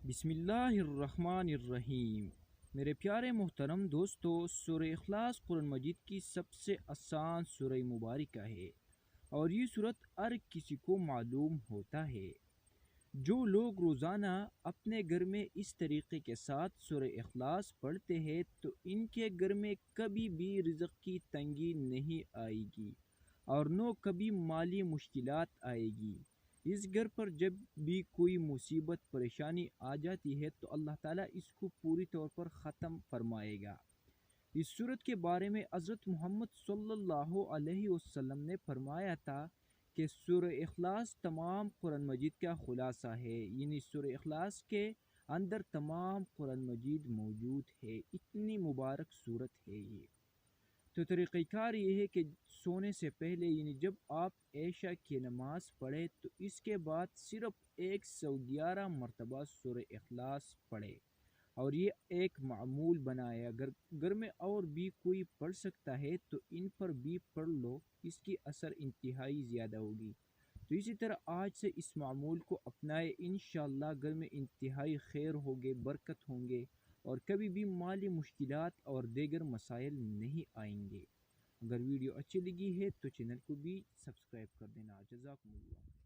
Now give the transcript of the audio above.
بسم اللہ الرحمن الرحیم۔ میرے پیارے محترم دوستو، سورہ اخلاص قرآن مجید کی سب سے آسان سورہ مبارکہ ہے، اور یہ سورت ہر کسی کو معلوم ہوتا ہے۔ جو لوگ روزانہ اپنے گھر میں اس طریقے کے ساتھ سورہ اخلاص پڑھتے ہیں تو ان کے گھر میں کبھی بھی رزق کی تنگی نہیں آئے گی اور نہ کبھی مالی مشکلات آئے گی۔ اس گھر پر جب بھی کوئی مصیبت پریشانی آ جاتی ہے تو اللہ تعالیٰ اس کو پوری طور پر ختم فرمائے گا۔ اس صورت کے بارے میں حضرت محمد صلی اللہ علیہ وسلم نے فرمایا تھا کہ سورہ اخلاص تمام قرآن مجید کا خلاصہ ہے، یعنی سورہ اخلاص کے اندر تمام قرآن مجید موجود ہے۔ اتنی مبارک صورت ہے یہ۔ تو طریقہ کار یہ ہے کہ سونے سے پہلے یعنی جب آپ عشاء کی نماز پڑھیں تو اس کے بعد صرف 111 مرتبہ سورہ اخلاص پڑھے، اور یہ ایک معمول بنائے۔ اگر گھر میں اور بھی کوئی پڑھ سکتا ہے تو ان پر بھی پڑھ لو، اس کی اثر انتہائی زیادہ ہوگی۔ تو اسی طرح آج سے اس معمول کو اپنائے، انشاءاللہ گھر میں انتہائی خیر ہوگے، برکت ہوں گے، اور کبھی بھی مالی مشکلات اور دیگر مسائل نہیں آئیں گے۔ اگر ویڈیو اچھی لگی ہے تو چینل کو بھی سبسکرائب کر دینا۔ جزاکم اللہ۔